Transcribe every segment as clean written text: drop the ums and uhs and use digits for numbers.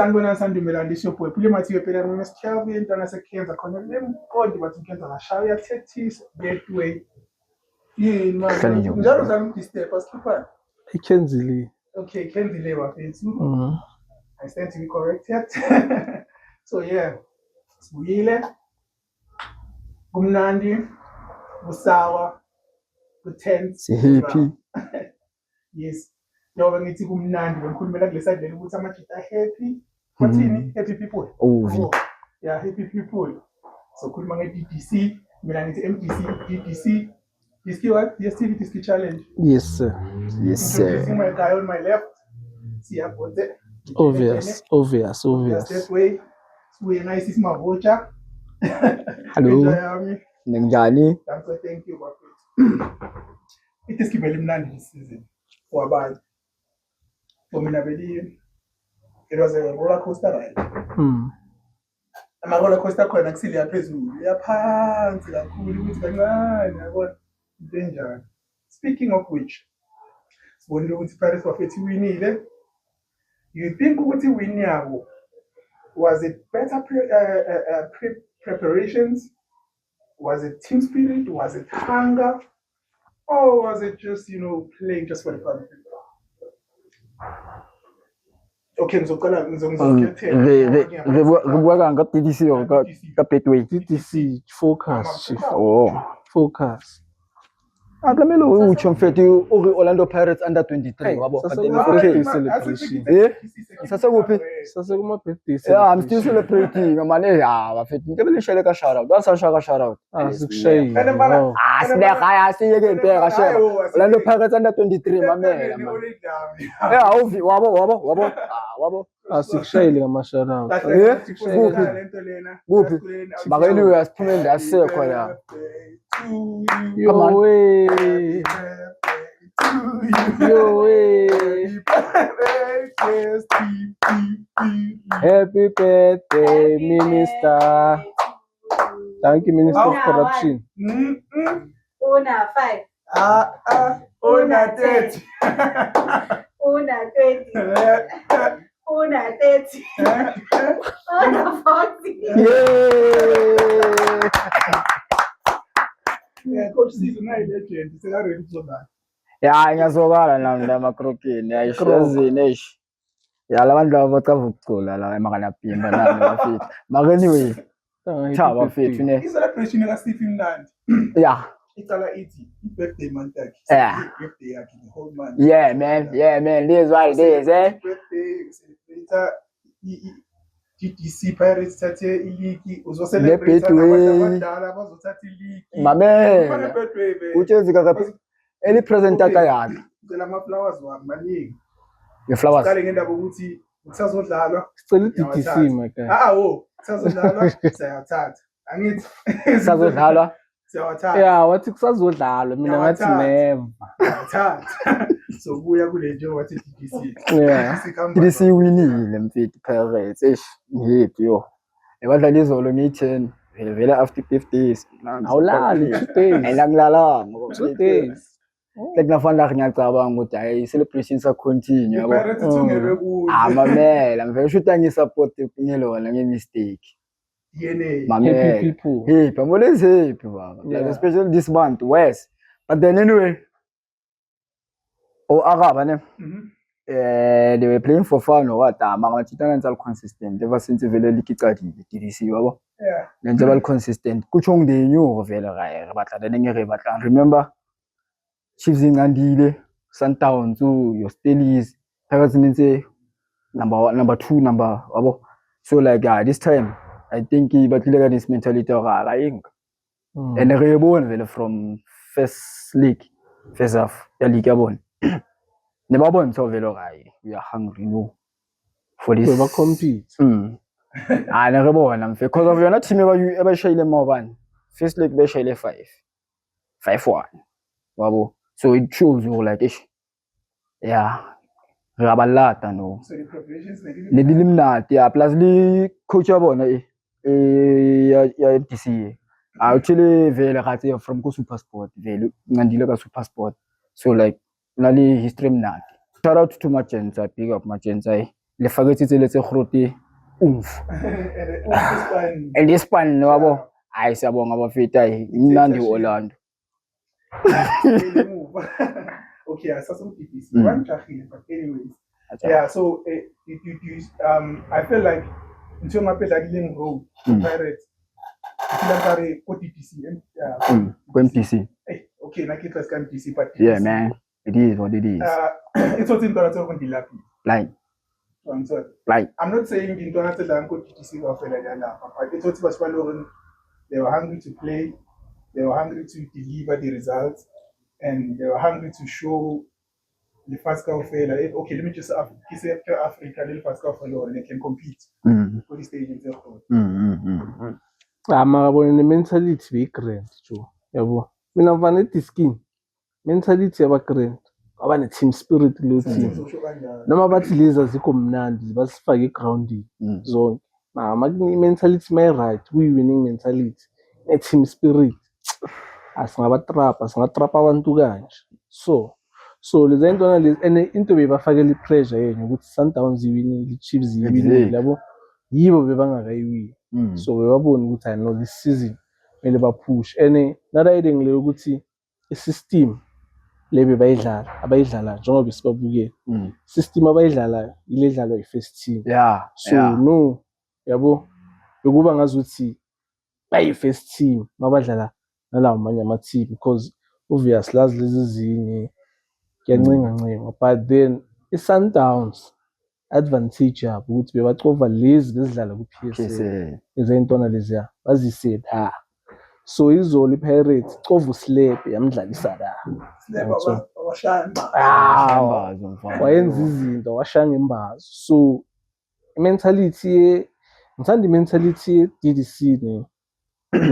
Sanibonani Sandumelani lisho boy. Phule mathi phela mina Sichelwe intwana seKenza khona lemqondi bathi Kenza ngashaya uyathethisa getway. Yini manje njalo zami disturb asikhipha. iKenzile. Okay, Kenzile bafethu. I stand to be corrected. So yeah, sibuyile. Kumnandi, kusawa, kutense. Happy. Yes. Njengoba ngithi kumnandi bengikhulumela kule side leli ukuthi amajita happy. Bathini? Happy people. Oh. Yeah, happy people. So khuluma nge-DDC, mina ngithi MDC, DDC. DSK what? DSTV DSK challenge. Yes, sir. Yes, sir. See my guy on my left. See I got it. Obvious. That way. Sibuye nice is my voucher. Hello. Ninjani? Thank you, bafethu. Ithesikimele mnandi this season. For abantu. For mina believe it was a roller coaster ride. Ama-roller coaster khona kusile yaphezulu, yaphansi kakhulu ukuthi kancane yabona into enjalo. Speaking of which, sibonile ukuthi Paris bafethu winile. You think ukuthi win yabo was it better preparations? Was it team spirit? Was it hunger? Or was it just, playing just for the fun of it? Okay, ngizokala ngizokhetha nga TDC or ka Betway. TDC focus. Focus. Akamelo utsho mfethu Orlando Pirates under 23 wabo birthday celebration. Sasekuphi? Sasekuma birthday celebration. Yeah, I'm still celebrating manje bafethu into belishele ka shout out. Wasashaka shout out. Sikushayi. Sinekaya siyeke impela sheba. Orlando Pirates under 23 mamela man. Wabo. Asikushayile ngama shout out. Kuphi? Bakeli uyasiphume ndasekho la. Yo way. Happy birthday, Minister. Thank you, Minister of Corruption. Una 5. Una 30. Una 20. Una 30. Una 40. Yay! Yeah, Coach season 9 legend. It's already so bad. Yeah, ngiyazokala nami lamakrokini ayishezini eish. Ya labantu abacava ukucula la emakanaphimba nami bafethu. But anyway, thaba bafethu ne. I-celebration ka Steve Mnandi. Yeah. Icala ithi birthday month yakhe. Yeah. Birthday yakhe the whole month. Yeah, man. This is what it is, eh? Birthday celebrate GDC Pirates thathe iligi uzocelebrate abantu abadala abazothatha iligi. Mamela. Uthi kakhulu eli presenter kayakhe. Ngicela ama flowers wami maningi. Your flowers. Qale ngendaba ukuthi kusazodlalwa. Sicela iDDC maka. Kusazodlalwa siyathatha. Angithi kusazodlalwa. Siyawathatha. Yeah, wathi kusazodlalwa mina ngathi never. Siyawathatha. So buya kule nje wathi DDC. Yeah. DDC winile mfethu Pirates. Eish, happy yo. Ebadlala izolo ngi10 vele after 5 days. Awulali 2 days. Ayilangilala ngoba 2 days. Lekunafanele ngiyacabanga ukuthi hayi celebration sa continue yabo. Pirates ithungelwe kuyo. Mamela mvele ushuthi angisupport ngelona ngemistake. Yene. Mamela. Happy people. Happy, I'm always happy baba. Like especially this month West. But then anyway. Araba ne. They were playing for fun or what? Mangatitana consistent ever since vele likiqadile DDC yabo. Yeah. Lenze bal consistent. Kuchong de new vele ga batla nenge batla. Remember Chiefs ingandile, Sundowns your Steelies, Pirates nitse number 2 number wabo. So like this time I think batlile this mentality ga ing. And re bone vele from first league, first half ya league yabona. Never born so velo guy. We are hungry no for this. We compete. I never born. I'm because of your not team ever shayle more than first league be shayle 5-1. Wabo. So it shows you like ish. Yeah. Rabalata no. So the preparations ne dilimnati ya plus li coach yabona ya MTC. Actually vele gathi from go super sport vele ngandile ka super sport. So like Nali history mnati. Shout out to Machenza, big up Machenza. le fagetse tse le tse grote umf and this one wabo hayi siyabonga abafeta imnandi Orlando. Okay, DPC. But anyways, yeah. So I feel like until my page like link road Pirates. Go DPC. MPC. Okay, like it was MPC, but yeah, man, it is what it is. It's what in Toronto going to be like. I'm sorry. Like. I'm not saying in Toronto that I'm going to DPC or but it's what was one. They were hungry to play. They were hungry to deliver the results, and they were hungry to show the Pascal Fela. Okay, let me just say Africa, the Pascal Fela, and they can compete for the stage in the Mara mentality be grand too. Yabo. Mina mfana skin. Mentality yaba grand. Aba ne team spirit lo team. Noma bathi leza zikho mnandi basifake egroundini zonke. Mentality my right, we winning mentality. Ne team spirit. Asingabatrapa abantu kanje. So leza into into bebafakela ipressure yenye ukuthi Sundowns iwinile, Chiefs iwinile yabo. Yibo bebangakayiwini. So bebabona ukuthi I know this season mele bapush and nada ngile ukuthi isystem lebe abayidlala njengoba sibabukele system abayidlala ile dlalo i-first team no yabo bekuba ngazuthi bayi-first team mabadlala nalawo manye ama team because obviously lezi zinye kuyancenga but then i-Sundowns advantage yabo ukuthi bebacova lezi bezidlala ku-PSL izintona leziya bazise da so izolo iPirates cova uSleb yamdlalisa da wayenza izinto washanga imbazo so mentality ngithanda mentality ye DDC ne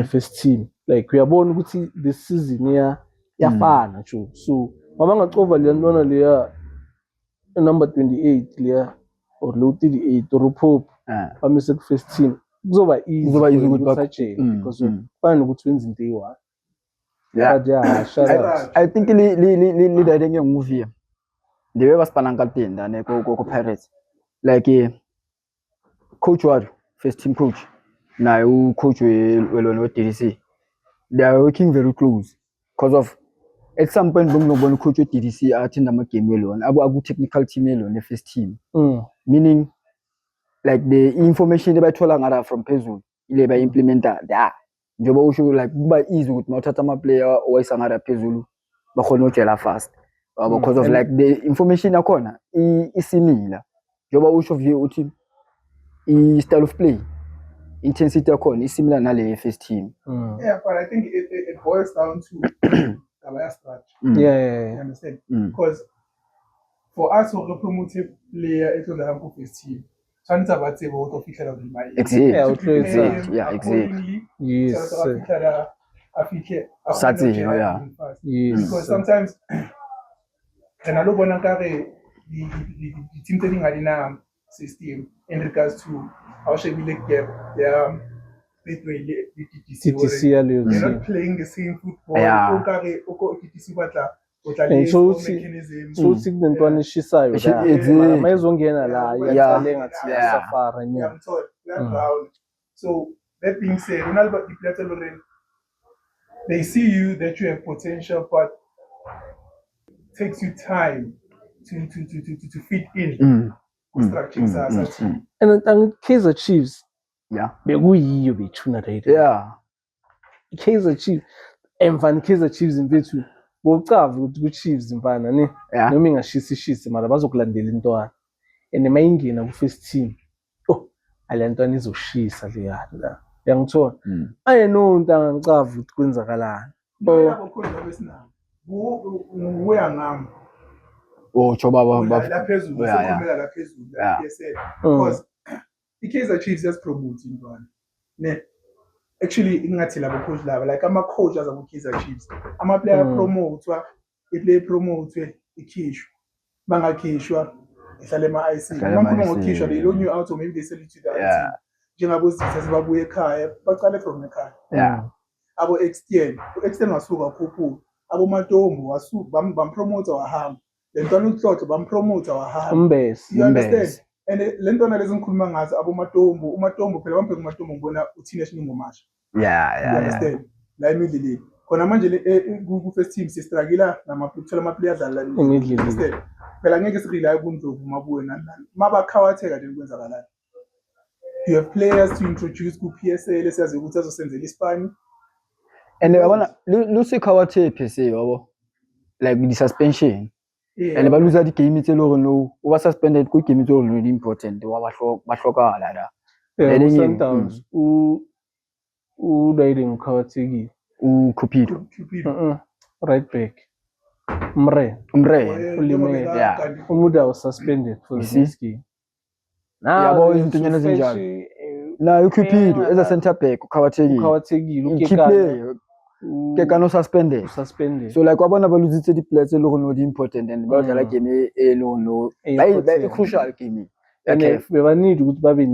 first team like uyabona ukuthi this season yafana nje so mabangacova le ntona leya number 28 leya or low 38 or Pope bamise ku first team kuzoba easy ukuthi basajele because fana ukuthi wenza into eyi-1 yeah shout out I think li direct movie the way basipana kapteni ne ko Pirates like coach wa first team coach na coach welona we-DDC they are working very close because of at some point bengizobona coach we-DDC athi nama game welona aku technical team welona first team meaning like the information ebayithola ngala from phezulu ile bayimplementa njengoba usho like kuba easy ukuthi mawuthatha ama player owayisangara phezulu bakhona ukujela fast because of like the information yakhona isimila njengoba usho view uthi I style of play intensity yakhona isimila nale first team yeah but I think it boils down to our strategy you understand because for us to promote player into the first team tshwanetse ba tsebe go to fitlhela di mai exactly because sometimes rena lo bona ka re di team tse di ngadina system in regards to how shebile gap between the DDC they're not playing the same football o ka re o ko DDC batla so sikunentwana eshisayo la mayizongena la iyaqale ngathi yasafara nya so that being said unalba diplatelo they see you that you have potential but it takes you time to fit in structure sasa and Kaizer Chiefs bekuyiyo bethuna right Kaizer Chiefs emvani Kaizer Chiefs mfethu bocava ukuthi ku-Chiefs mfana ne noma ingashisi mara bazokulandela intwana and mayingena ku-first team ale ntwana izoshisa leya la uyangithola ayinonto angicava ukuthi kwenzakalani uya ngami utsho baba la phezulu la phezulu PSL because i-Kaizer Chiefs yasipromote intwana ne actually ingathi labo coach laba like ama coach azabu Kaizer Chiefs ama player promote iplay promote ikhishwa bangakhishwa ihlale ema IC uma ngokhishwa they loan you out or maybe they sell it to the other team njengabo zithatha sibabuye ekhaya baqale from ekhaya abo extend wasuka phuphu abo Matombo wasuka bampromote wahamba lentwana uhlotho bampromote wahamba umbesi you understand and le ntwana lezi ngikhuluma ngazo abomatombo umatombo phela wampheka umatombo ngibona uthina esinungo masha you understand la emidlilini khona manje ku-first team sistruggle nama-thola ama-player adlala Emidlilini. phela ngeke sirely kuNdlovu mabuye nani mabakhawatheka nje kwenzakalani. You have players to introduce ku-PSL esiyazi ukuthi azosenzela iSpani. And yabona Lucy Kawate se yabo like the suspension and ba lose the game tse lo no o ba suspended ku game tse lo important wa ba hlokala la Sundowns u Dayden Khawathekile u Cupido right back Umre ulimele umuntu was suspended for this game. Yabo izinto nyana ezinjalo na uCupido as a center back Khawathekile ukekana kekano suspended so like wabona ba lose the players lo no important and ba dlala game lo no by crucial game and we need ukuthi babe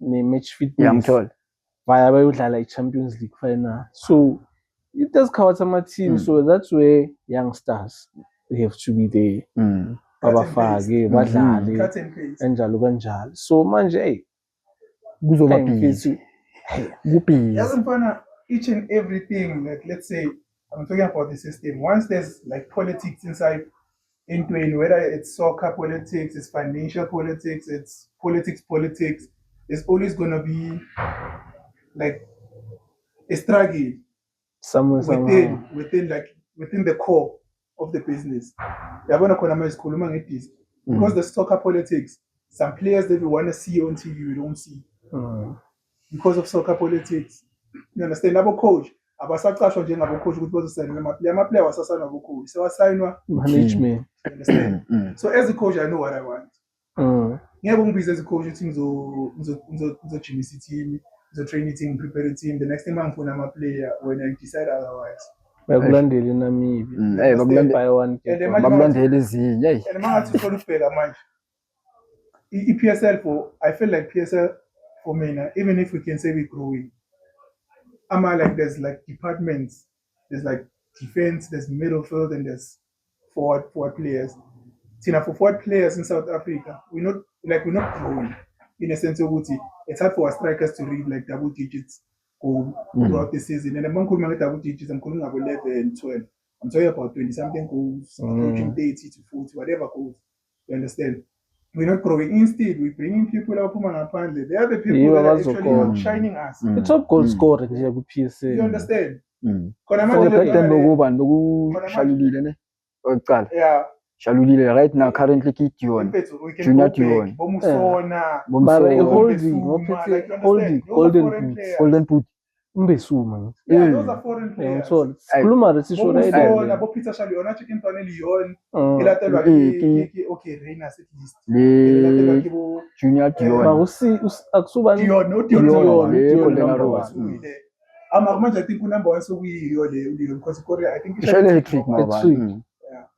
ne match fitness via bayodlala i-Champions League final, so it does cover some team. So that's where youngsters they have to be there abafake badlale kanjalo kanjalo. So manje kuzoba busy kuphi each and everything, like let's say I'm talking about the system. Once there's like politics inside into it, whether it's soccer politics, it's financial politics, it's politics, there's always gonna be like a struggle within the core of the business. Because the soccer politics, some players that we want to see on TV we don't see because of soccer politics. You understand? Abo coach abasaqashwa njengabo coach ukuthi bazosayina ama-player wasasayinwa abo coach sewasayinwa management. You understand? So as a coach I know what I want. Ngeke ngibize as a coach ukuthi ngizojimisa i-team, ngizotrain i-team, prepare i-team, the next time angifuna ama-player when I decide otherwise. Bakulandela eNamibia bakulandela ezinye and mangathi uthola ukubheka manje i-PSL I feel like PSL for me even if we can say we're growing, like there's like departments, there's like defense, there's midfield, and there's forward players. For forward players in South Africa, we're not growing in a sense of it's hard for our strikers to read like double digits throughout the season. And I'm calling double digits, I'm calling about 11, 12. I'm talking about 20 something goals, approaching 30 to 40, whatever goals. You understand? We're not growing. Instead, we're bringing people up from apparently. They are the people that are actually outshining us. The top goal scorer nje ku PSL. You understand? Shalulile ne oqala yeah, Shalulile right now currently ke Dion Junior Dion Bomusona Golden Boot Mbesuma. Yeah, those are foreign players. So sikhuluma resisho right Bomusona bo Peter Shali ona chicken twane Lyon ilatelwa okay Reyners at least ilatelwa kibo Junior Dion akusuba Dion manje I think number 1 sokuyiyo le Lyon because Korea I think ishele hat-trick mababa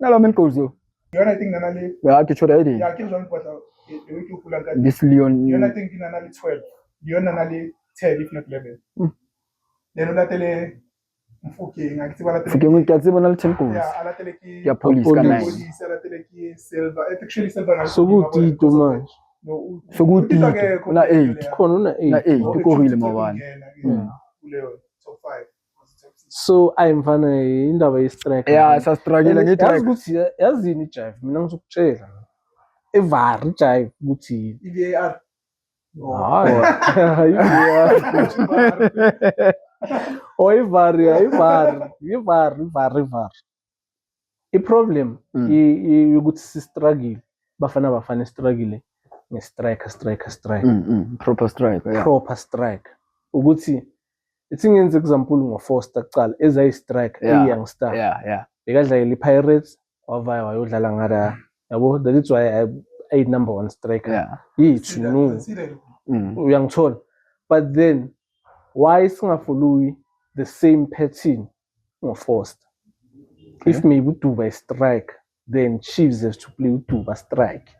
nalo men goals yo Lyon I think nanale ke choda ide yeah ke jwang pata the way to kula ka this Lyon I think nanale 12 Lyon nanale 10 if not 11 then ulatele mfuke ngakithi balatele ngiyazibona na 10 goals yeah alatele ki ya police ka 9 police alatele ki silver actually silver na sokutito manje sokuti na 8 khona una 8 ukorile mabana kuleyo top 5. So ayimfana indaba ye-strike yeah sa struggle ngi-track ukuthi yazini ijive mina ngizokutshela evar ijive ukuthi i-VAR ivar i-problem yokuthi si-struggle bafana struggle nge-strike proper strike ukuthi ithi ngenze example ngo-Foster kuqala ezayi-strike youngster bekadlalela i-Pirates wavaya wayodlala ngala yabo that is why I number 1 striker yethu no uyangithola but then why singafollowi the same pattern ngo-Foster if maybe uDuba strike then Chiefs has to play uDuba strike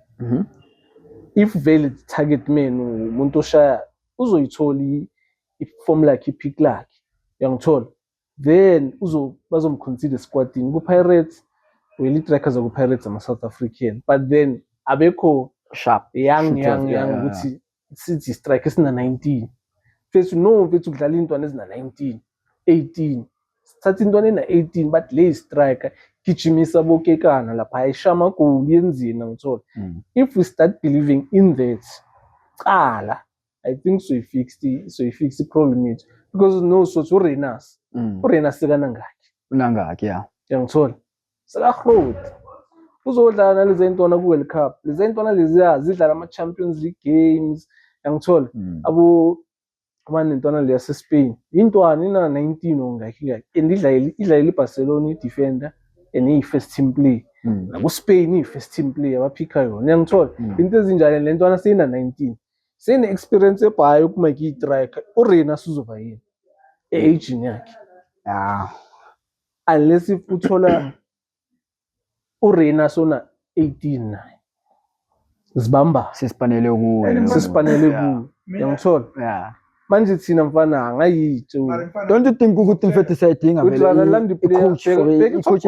if vele target man umuntu oshaya uzoyithola i-form like i-pick lakhe uyangithola then bazomconsider squadini ku-Pirates well i-strikers ku-Pirates ama-South African but then abekho sharp young shooters, ukuthi sithi strike esina 19 mfethu no mfethu kudlala intwana ezina 19 18 sithatha intwana ena 18 but le striker gijimisa bokekana lapha ayisha amagoli yenzina ngithola if we start believing in that cala I think so fix i-problem yethu because no sothi uRenas sekana ngakhi unangakhi ya yangithola sekahrod uzodlala nalezi ntwana ku-World Cup lezi ntwana leziya zidlala ama-Champions League games yangithola abanentwana leya se-Spain intwana ina 19 ongakhi and idlalela i-Barcelona i-defender and iyi-first team play naku-Spain iyi-first team play abaphikha yona yangithola into ezinjalo le ntwana seyina 19 sene-experience ebhayo kumake i-striker uRenas uzoba yini e-aging yakhe unless if uthola uRenas ona 18 naye zibamba sesipanele kuwe yangithola manje thina mfana angayitsho don't you think ukuthi mfethu sayidinga vele i-coach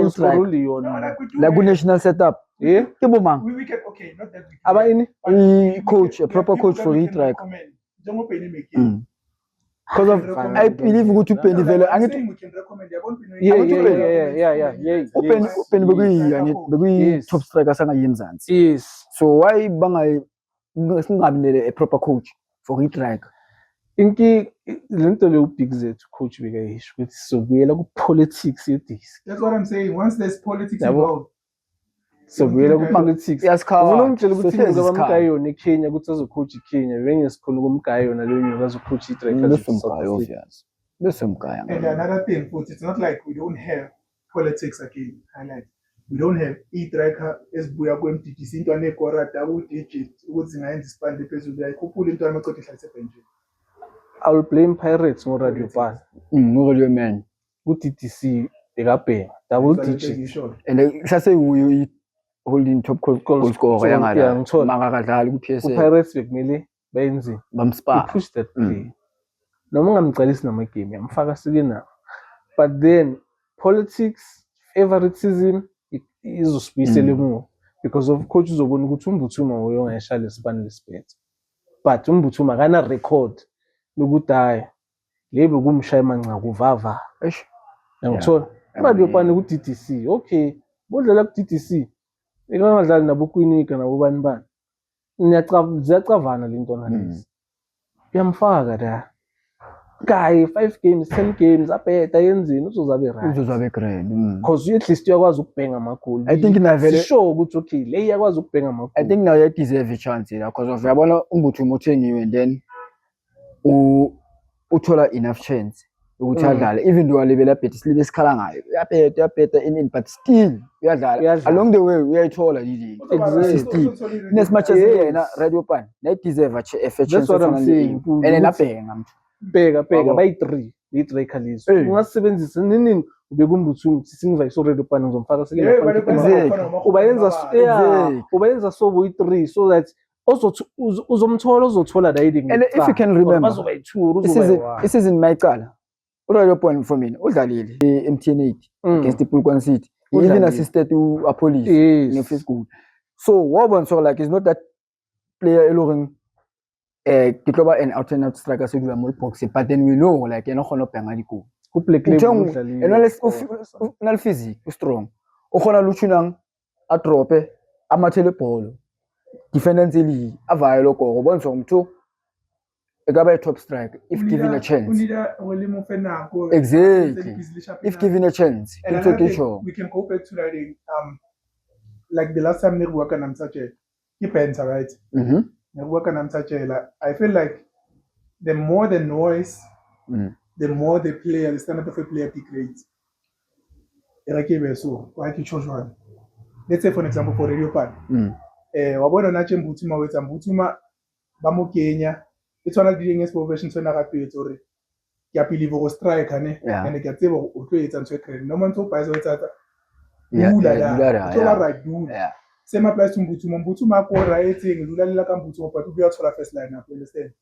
la ku-national setup ke bomang aba ini i-coach a proper coach for i-track because of I believe ukuthi uPenny vele angithi uPenny bekuyi top striker sangayemzansi yes so why singabi a proper coach for i-track inki lento le ubig zethu coach bekayisho ukuthi sobuyela ku-politics yedisi that's what I'm saying once there's politics involved sobuyela ku-politics yasikhawa ufuna ungitshela ukuthi inyuka bamgayo yona eKenya ukuthi azocoach iKenya bengesikhona ukumgayo yona leyo nyuka azocoach i-track besemgaya and another thing futhi it's not like we don't have politics again highlight we don't have i-tracker esibuya kwe-MDGC intwana ekora double-digit ukuthi zingayenza isipande phezulu yayikhuphula intwana amacoda ihlalise ebhenjini I will blame Pirates ngo-Radio Pan ngo-Radio Man ku-DDC bekabhenga double-digit and saseyuyo holding top goal scorer yangala makakadlali ku-PSL uPirates bekumele benze bamspa push that play noma ungamgcalisi namagame yamfaka sikena but then politics favoritism izosibuyisela emuva because of coach uzobona ukuthi uMbuthuma uyongayishaya isibani lesiphethe but uMbuthuma akana record lokuthi hayi lebe kumshaya manca kuvava yangithola abantu bapane ku-DDC okay bodlala ku-DDC engadlali nabo Kwinika nabo bani ziyacavana le ntwana lezi uyamfaka la guy 5 games 10 games abheda yenzini uzozabe great because at least uyakwazi ukubhenga amagoli I think na vele sure ukuthi okay le iyakwazi ukubhenga amagoli I think now you deserve a chance la because of yabona uMbuthuma uthengiwe and then uthola enough chance ukuthi adlale even though alebela bhethi silibe sikhala ngayo uyabheda in but still uyadlala along the way uyayithola lili existing as much as yena Radio Pan they deserve a chance and labhenga mthu bheka bayi3 i-striker lezo ungasebenzisa nini ube kuMbuthuma singivayiso Radio Pan ngizomfaka sekela ubayenza so boyi3 so that uzomthola riding and if you can remember isizini mayicala uRadio Pan for mina udlalile eMTN8 against iPolokwane City he even assisted uApolis in first goal so wabona so like it's not that player eloring ke tloba an alternate striker so dula mo box but then we know like yena khona bhenga diko ku play nal physique strong o khona luchunang a drope a mathele ball defenders eli avaya lokho ubonza umthu ekaba a top striker if given a chance exactly if given a chance we can go back to that like the last time Nerwaka Namsache depends right Nerwaka Namsache I feel like the more the noise the more the player the standard of a player degrades so like you chose one let's say for an example for Radio Pan wabona nache Mbuthuma wetsa Mbuthuma ba mo Kenya it's one of the things profession so na ka petse hore ke a believe go striker ne and ke tseba o tlo etsa ntse credit no man to buy so etsa same applies to Mbuthuma ko writing lula ka Mbuthuma but ubuya thola first line up understand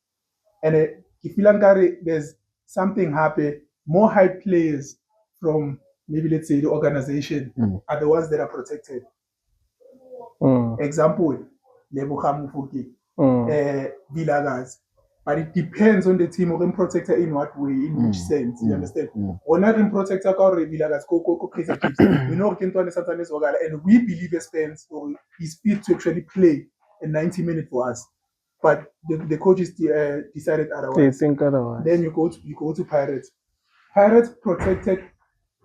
and if you like there's something happen more high players from maybe let's say the organization are the ones that are protected example Lebo Khamufuki, Vilakazi. But it depends on the team or rim protector in what way, in which sense. You understand? Or not rim protector ka Vilakazi go Kaizer Chiefs. We know Kentwane sometimes and we believe as fans or he's fit to actually play a 90 minutes for us. But the coaches decided otherwise. They think otherwise. Then you go to Pirates. Pirates protected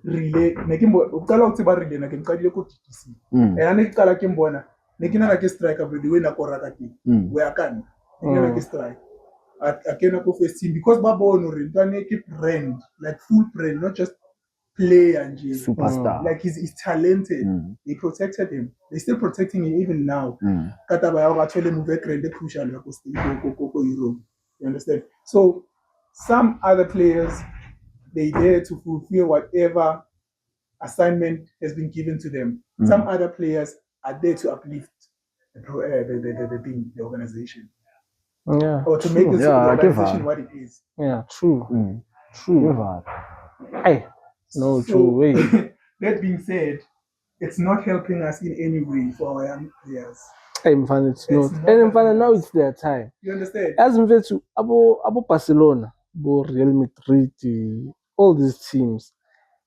relay. Ukala ukuba relay na kimqalile ku DDC. And nekala kimbona. Nekina na ke striker but the way na koraka ti. We akan. Nekina na ke strike. Akena ko first team because babona uri ntwane ke brand, like full brand, not just player and superstar. Like he's talented. They protected him. They're still protecting him even now. Kataba ya actually move grand crucial go Europe. You understand? So some other players they there to fulfill whatever assignment has been given to them. Some other players are there to uplift the organization. Yeah. Or to make this organization what it is. Yeah, true. True. Hey. No, so, true way. That being said, it's not helping us in any way for our young players. It's not. And now it's their time. You understand? As in to Abo Barcelona, Abo Real Madrid, all these teams,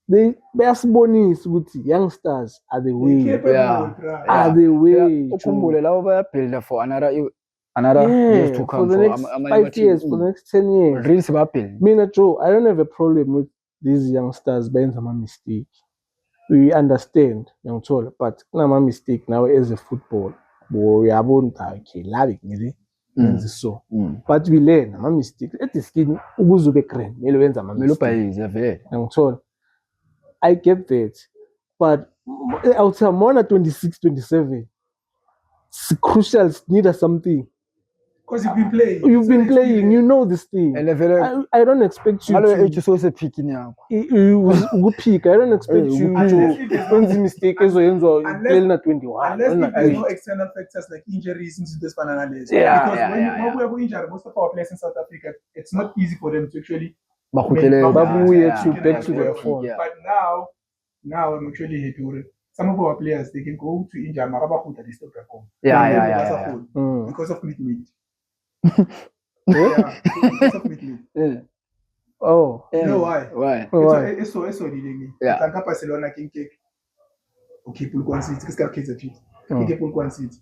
they are bonis with youngsters are the way. Are the way. Build for another years to come for the next 5 years, for the next 10 years. Me, Joe, I don't have a problem with these youngsters being some mistake. We understand, young child, but no mistake now as a football. We are born okay, love it, so. But we learn, no mistake. It is skin, Uguzu Bekren, young child. I get that, but outside more than 26, 27, it's crucial. Need something. Because you've been playing. You've been playing. You know this thing. I don't expect you to. You pick. I don't expect you to mistake as well. Unless there's no external factors like injuries into this banana list. Because when we have injured, most of our players in South Africa, it's not easy for them to actually back to their form. But now I'm actually happy with it. Some of our players they can go to India, they still perform. Because of mid. Because of mid. Oh, you know why? It's so dealing. Tanka Barcelona can kick. Okay, Pulquan City, because Kaizer Chiefs. Kick Pulquan City.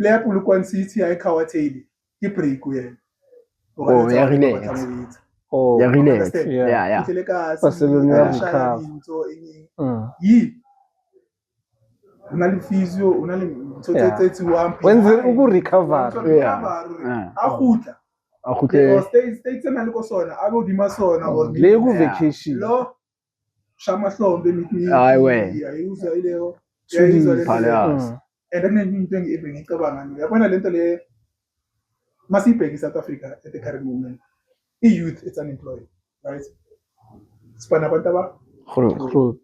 Player Pulquan City, I Kawateli. He play queer. Oh, yeah, related. Yeah. Barcelona. Unali physio, unali when you recover, stay tena liko sona, abo dima sona or lego vacation. Lo shama hlombe mitni. Ayuza ileo. And then into ngicabanga yabona lento le masibheki South Africa at the current moment. Youth it's unemployed, right? Spana abantu abakho.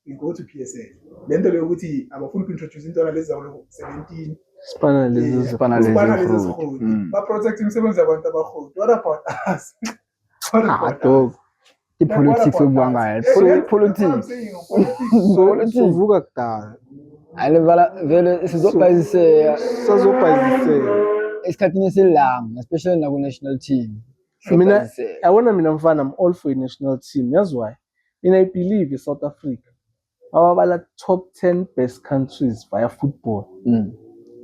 We go to PSA. Then the way abafuna introduce into lezi zawo 17 Spana lezi but protecting sebenza abantu abakhulu. What about us? What about us? The politics ubuwa ngayo. Politics. Sovuka kudala. Alevala vele sizobhayisela. Esikhathini esilanga, especially na ku national team. Mina mfana I'm all for a national team. That's why. And I believe in South Africa. Our top 10 best countries via football.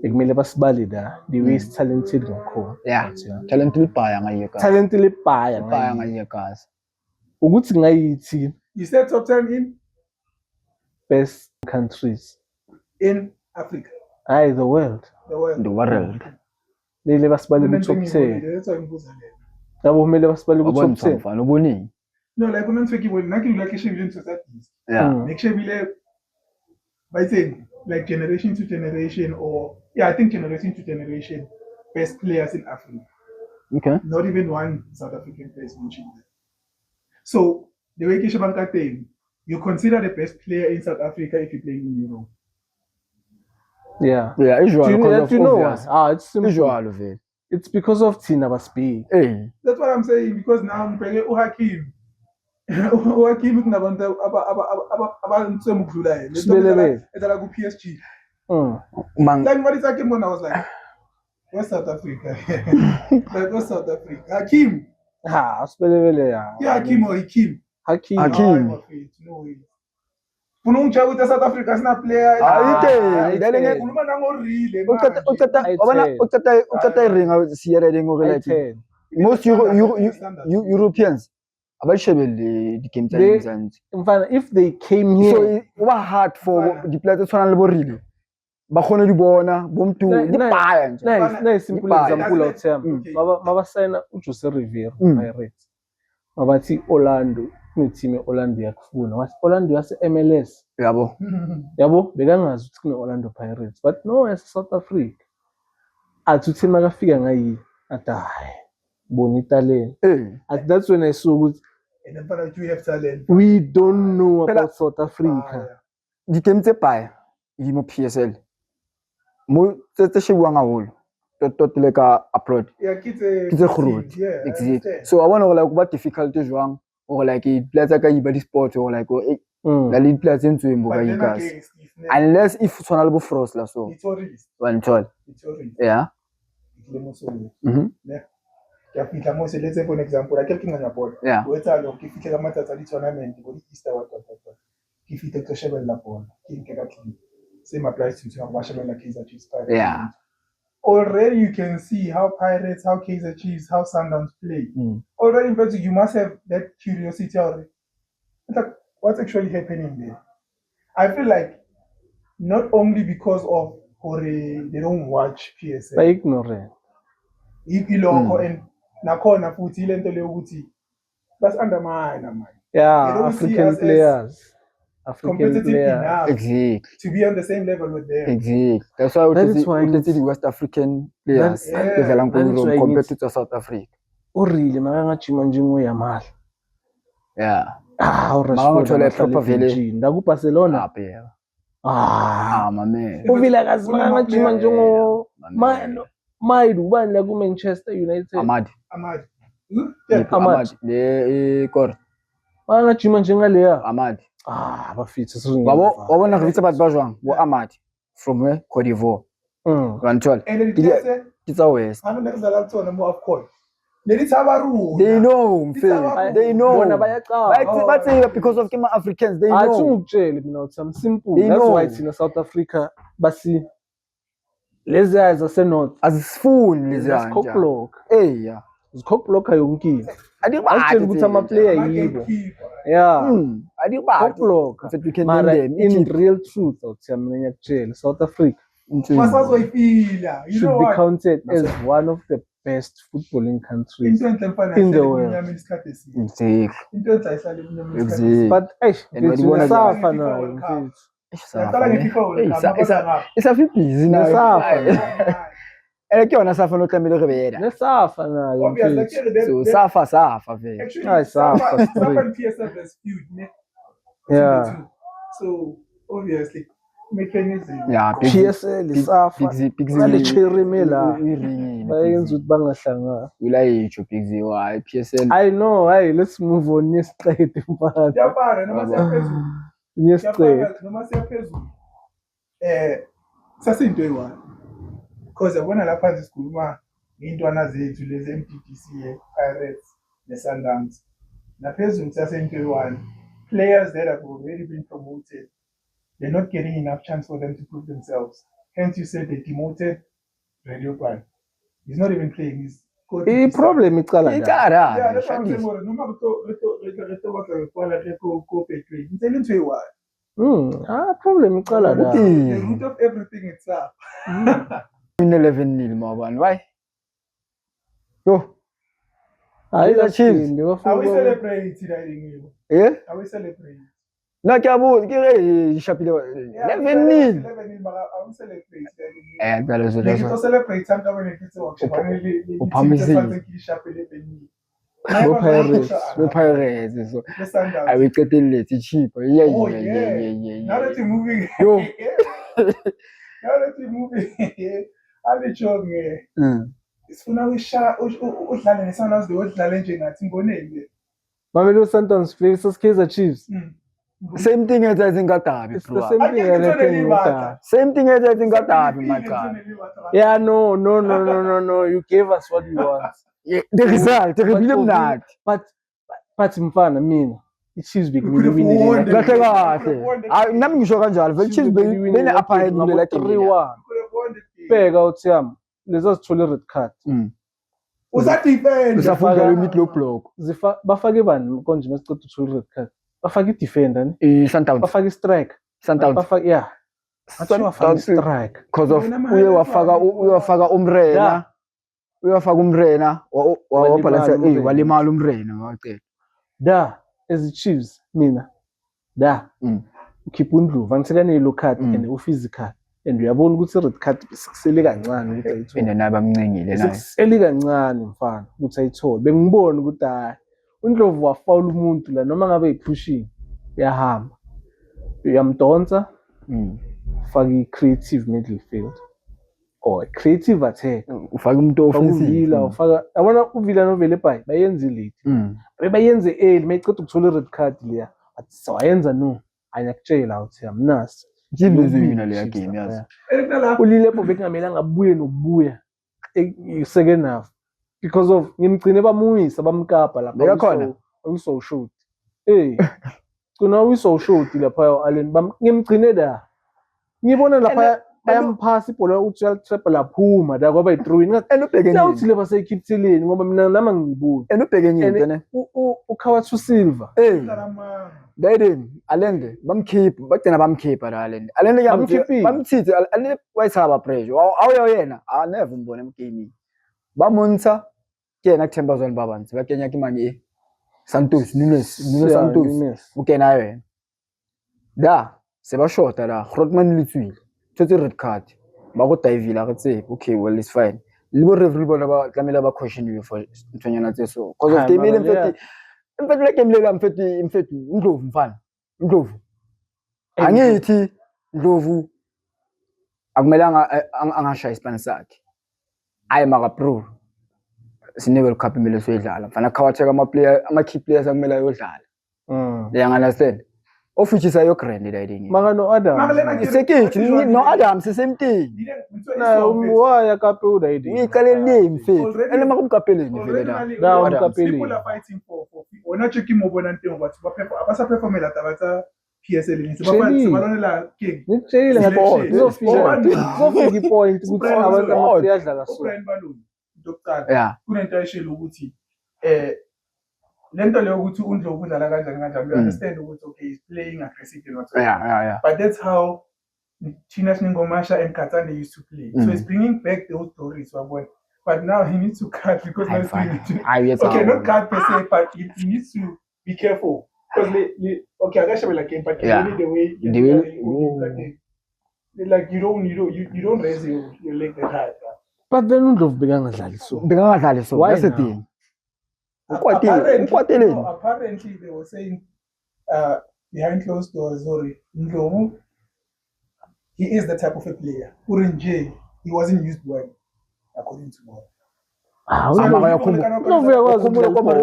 Ekumele basibale the way is talented ngakho. Yeah. Talented liphaya ngayo kasi. Talented liphaya ngayo kasi. Ukuthi ngayithi. You said top 10 in best countries in Africa. The world. The world. Lele basibale ku top 10. Yabo kumele basibale ku top 10. Mfana uboni. No, like when I'm talking about nothing like in societies. Make sure we by saying like generation to generation or I think generation to generation best players in Africa. Okay. Not even one South African player is mentioned there. So the way Keshabanka thing, you consider the best player in South Africa if you're playing in Europe. Yeah, usual. Do you know what? It's simple. Usual of it. It's because of Tina Baspi. That's what I'm saying. Because now I'm playing Hakim. Hakim kunabantu abantu semukudlulayo. Etala ku PSG. Like what is Hakim when I was like West South Africa. Like West South Africa. Hakim. Ha, asipelevele ya. Yeah, Hakim or Hakim. Hakim. Hakim. No way. Funa ungijabula ukuthi South Africa sina player. Ayithe. Ukhuluma nangorile Ucata iringa siyerele ngokuthi most Europeans abashebele the game time. In fact, if they came here, So uba hard for the players tshwana le borile. Ba khone di bona bomtu di paya nje. nice simple Ipaye. example of them. Mabasayina uJose Rivera Pirates. Mabathi Orlando, kuneteam eOrlando yakufuna. Wathi Orlando yase MLS. Yabo. Yabo bekangazi ukuthi kune Orlando Pirates, but no as South Africa. Athi uthini makafika ngayi athi hayi bonita le. At that's when I saw ukuthi And then but you have talent. we don't know about South Africa. Di game tse paya mo PSL. Mo tse shiwa ngaholo. Tot le ka upload. Yeah, Ke tse groot. Yeah. Exactly. So I want to like ba difficult jwang or like players ka iba di sport or like la le players ntse mo ba ikas. Unless if tshwana le bo Frost la so. It's tourist. One tall. It's tourist. Yeah. Yeah. Ya fihla mo se let's for example la quelqu'un nganya ball. Yeah. O etsa lo ke fihla ka matsatsa di tournament bo di Easter wa tota. Ke fihla ke shebella ball. Ke nke ka tlile. Same applies to ba shebella Kaizer Chiefs. Yeah. Already you can see how Pirates, how Kaizer Chiefs, how Sundowns play. Already in fact you must have that curiosity already. It's like what's actually happening there? I feel like not only because of or they don't watch PSL. By ignorant. Iloko and nakhona futhi ilento le ukuthi bas undermine man. Yeah, African players. African Competitive players. enough Exactly. to be on the same level with them. Exactly. That's why That is why we see the West African players compared to South Africa. O really makangajima njengwe yamal. Yeah. Ah, Makangajole proper vele. Ndaku Barcelona. Phela. My man. Uvile akazi makangajima njengo Maidu ubani la ku Manchester United. Ahmad. Yeah. Ahmad. Le kor. Makangajima njengaleya. Ahmad. Bafitha siringa. Wabona ngivitsa batho ba jwang bo Ahmad from where Cote d'Ivoire. Rantol. And then It's a West. I don't know that one more of course. They know, they know. Bona bayaqala. But because of Kema Africans, they know. Athungitshele mina uthi some simple. They That's know. why thina South Africa basi lezi eyes asenorth Azifuni lezi That's cock block. Yeah. Zikhoblocka yonkini. Adibathi Asitshela ukuthi ama player yibo. Yeah. Adibathi. Cockblock. That we can Mara name them. in real truth awuthi mina ngiyakutshela South Africa basazoyifila. You should know be what? counted as one of the best footballing countries Into enhle mfana in the yahlala world. eminyama isikhathi eside. Exactly. Into enhle ayihlala eminyama isikhathi Exactly. eside. but And when you wanna safa get- nayo World Cup. mfethu. Yaqala nge-FIFA World Cup, mabasa ngapha. It's a busy now. Nesafa. Ele ke yona safa no tlamele re bera. Nesafa nayo Obviously, mfethu. actually, they- So they- safa vele. actually, Hayi, Safa, Safa and PSL has feud, ne? Yeah. Between the two. So obviously, mechanism. Yeah, PSL isafa. Ngale cherry mela. Bayenza ukuthi bangahlangana. Ulayitsho Bigzy why PSL. I know, hey, let's move on nesiqede mfana. Kuyafana noma siyaphezulu. Nesiqede. Kuyafana noma siyaphezulu. Sasiyinto eyi-one. Because yabona lapha sikhuluma ngey'ntwana zethu lezi MDDC, Pirates, ne-Sundowns. Naphezulu sasiyinto eyi-one. Players that have already been promoted, they're not getting enough chance for them to prove themselves. Hence, you said they demoted Radio Pan. He's not even playing. He's Problem iqala la. Yeah, Ikara. that's what I'm saying. Noma reto batla re kwala re ko petwe. Ntse le ntho e-one. Problem iqala la. The root of everything itself. In 11-0 mabani. Why? Yo. Hayi Kaizer Chiefs. kaShindi Are we bafuna. celebrating that in Eh? Are we celebrating? No ke abo ke re shapile 11-0. 11-0, but are we celebrating that in Ngalo zo Ne ke tlo celebrate samka when it's auction. Uphamisile. Go Pirates so I will qetelletse cheap. Yeah. Now that you're moving, Yo. now that you're moving, ale jonge. Sifuna udlale nesana usidlale nje ngathi ngibonele. Mamelodi Sundowns versus Kaizer Chiefs. Same thing as in Gatabi, It's the bro. same I thing think it's as only in Limata. Same thing as in Gatabi, my God. Yeah, no. You gave us what we want. Yeah, the result, the reveal that. But mfana mina. I-Chiefs We could have won the Kahle game. kahle. Nami ngisho kanjalo. Vele Chiefs bene upper hand kulela game. 3-1. We could have won the game. Bheka uthi yami leza zithole red card. Usadefend. Usafundela imidlo block. Bafake bani konje masiceda uthole red card. Bafake i-defender ne? Sundowns. Bafake i-strike. Sundowns. Bafake yeah. Bafake i-strike. Because of uye wafaka umrena. Uyafaka umrena wabalance walimala umrena waqeda. Da as i-Chiefs mina. Da. Ukhipha uNdlovu angisekane yellow card and u-physical. And uyabona ukuthi red card sikusele kancane ukuthi ayithole. Ene naye bamncengile naye. Sikusele kancane mfana ukuthi ayithole. Bengibona ukuthi hayi uNdlovu wafoul umuntu la noma ngabe ipushing uyahamba. Uyamdonsa. Faka i-creative midfield. Or creative attack. Ufaka umuntu offensive. Ufaka yabona uVilla noVille eBay bayenze late. Bayenze early mayiceda ukuthola red card leya. Athi sawayenza no. Ayakutshela uthi yamnasi. Jimezwina leya game yazi. Ulilepo bekungamelanga abuye nokubuya second half because of ngimgcine bamuyisa bamkapa lapha bekakhona uso shoot kuna uso shoot lapha Allen ngimgcine da ngibona lapha bayamphasa ibhola uthi uyalitrap laphuma da kwaba i-throw in enobheke nini uthi leba seyikhipheleni ngoba mina nama ngibuka enobheke nini ne uKhawathu Silva Dayden Alende bamkhipha bagcina bamkhipha la Alende bamthithi Alende wayithaba pressure awuyo yena never umbone emgaming bamonisa kena kuthemba zone babanzi bakenya kimanje Santos Nunes Santos ukena yena da sebashota la Grootman litswile thothi red card bakudayivila akutse okay well it's fine libo referee bona batlamela ba caution you for ntonyana tse so because of game imfethi le game lela imfethi Ndlovu mfana Ndlovu angithi Ndlovu akumelanga angashaya ispan sakhe ayi maka pro sine World Cup imele soyidlala mfana Khawatha ama player ama key players akumele ayodlala they understand of which is ayo grand leading maka no Adam isekithi no Adam same thing na umwaya kape udayidi uyiqalele imfethi ene makumkapeleni vele la umkapeleni people are fighting for ona cheki mobona nto ngathi abasa performela tabatsa PSL ni sibalonela king ngitshela ngathi zofika ipoint ukuthi abantu abayadlala so Brian Balloon dokutala kunento ayishela ukuthi lento leyo ukuthi uNdlovu udlala kanjani you understand ukuthi okay he's playing aggressively not but that's how Thina Singomasha and Katane used to play so he's bringing back those stories but now he needs to cut because okay not cut per se but he needs to be careful because okay akashabela game but really the way like you don't raise your leg that high but then uNdlovu bekangadlali so that's the thing apparently they were saying behind closed doors Ndlovu he is the type of a player Urinje he wasn't used well according to Mo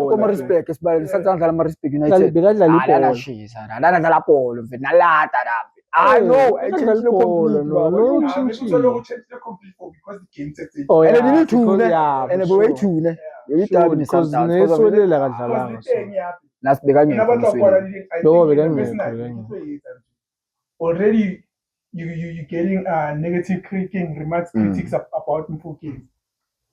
Como respect esibali sathandla ama respect United bekadlala ibhola shisa adala ball mfethu nalata la I know I can't no because the game set and they need to and the way to ne yitabi ni sometimes nesolela kadlala nasibeka already you getting negative critics about Mfokeng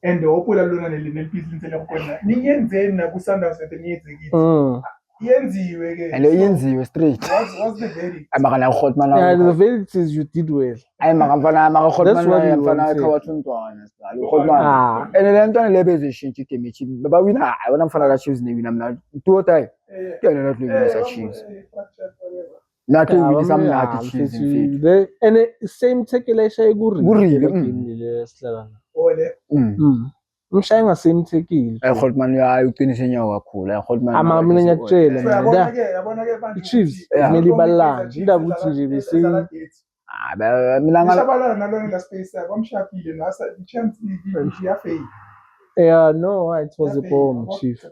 and the opola lona nelibhizinisi lekona niyenzeni na ku Sundowns niyenzekile yenziwe ke and yenziwe straight what's the verdict amagana Grootman the verdict is you did well ay maka Grootman mfana Khawatha untwana sibali Grootman and lento lebezishintsha igame ithi baba wina wona mfana ka Chiefs ne wina mina uTotai kuyena not lwini sa Chiefs nathi wini samnathi Chiefs mfethu and same tackle kurile game le sihlala ole umshaya ngasemthekile Grootman uqinise inyawo kakhulu Grootman ama mina ngiyakutshela yabona ke manje Chiefs kumele ibalance indaba ukuthi nje bese mina ngishabalala nalona la space kwamshapile nasa chance yafail no it was a bomb chief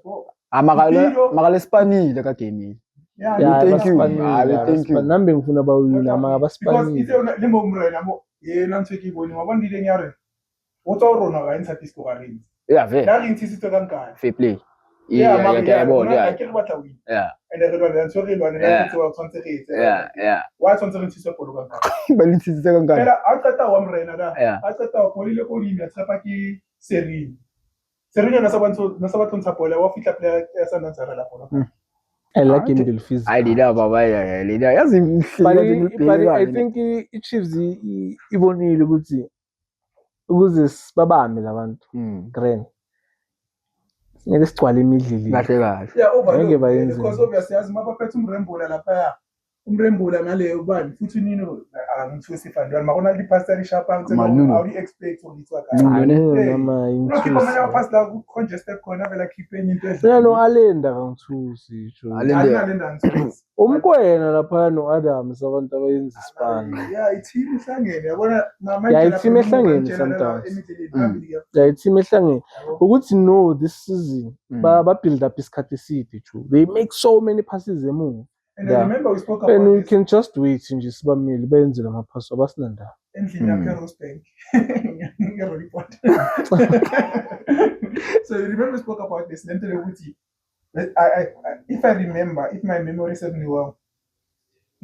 makale Spanish ka game Yeah, Yeah, thank you. abasipanile, Thank you. nambe ngifuna bawina ama because abasipanile. itse le mo mrena mo yena ntse ke bone wa bondile nyare o tsa rona ga ntsha disco ga reng Yeah, fair. la reng tsitse ka nkana Fair play. yeah Yeah, mama ke a bona, yeah yeah. ke re batla win Yeah. and re lwana ntse re lwana ya tse wa tshwantse re etse Yeah. wa tshwantse re tsitse polo ka nkana Ba le tsitse ka nkana. fela a qeta wa mrena da Yeah. a qeta wa kolile ko limya tsapa ke Serena na sa batlo ntsha polo wa fitla player ya sa ntsha re la polo I like him Bill Fizz. I did that baba ya leader. Yazi But mhleli I think i-Chiefs ibonile ukuthi ukuze sibabambe labantu grand. Ngeke sigcwale imidlili. kahle kahle. yeah Ngeke overload bayenze. because obviously yazi mabaphethe umrembula lapha umrembula naleyo bani futhi nino angithusi fandwa makona li pastor ishapa Manuno. how do you expect ukuthiwa Nama ukhipha amanye intrusi. amaphasi la ku-congested khona vele akhiphe enye into Mina no Alenda kangithusi nje. alenda ngithusi Umkwena lapha no Adams abantu abayenza isipana. yeah i-team ihlangene yabona Yeah, i-team ehlangene sometimes. Yeah, i-team ehlangene. Ukuthi no this season ba build up isikhathi eside too. They make so many passes emuva. and I remember we spoke And about you this can just wait nje sibamile benze lamaphasi abasinanda. endlini yakhe Rosebank nge-report so you remember we spoke about this lento yokuthi if I remember, if my memory serves me well,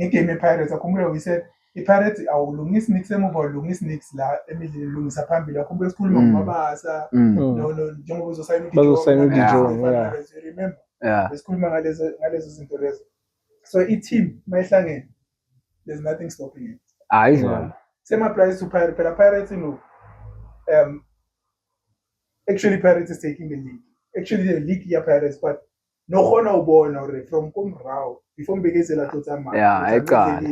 ngegame yePirates akhumbula we said iPirates awulungisi nix emuva ulungisi nix la emidlini lungisa phambili akhumbula sikhuluma ngomabasa no njengoba uzosayina yeah. you remember Yeah. besikhuluma ngalezo zinto lezo so i-team mayihlangene there's nothing stopping it Ayizona. same applies to Pirates phela Pirates you know actually Pirates is taking the league actually the league ya Pirates but no khona ubona or from komrao before mbegezela tlotsama Yeah, ayicala.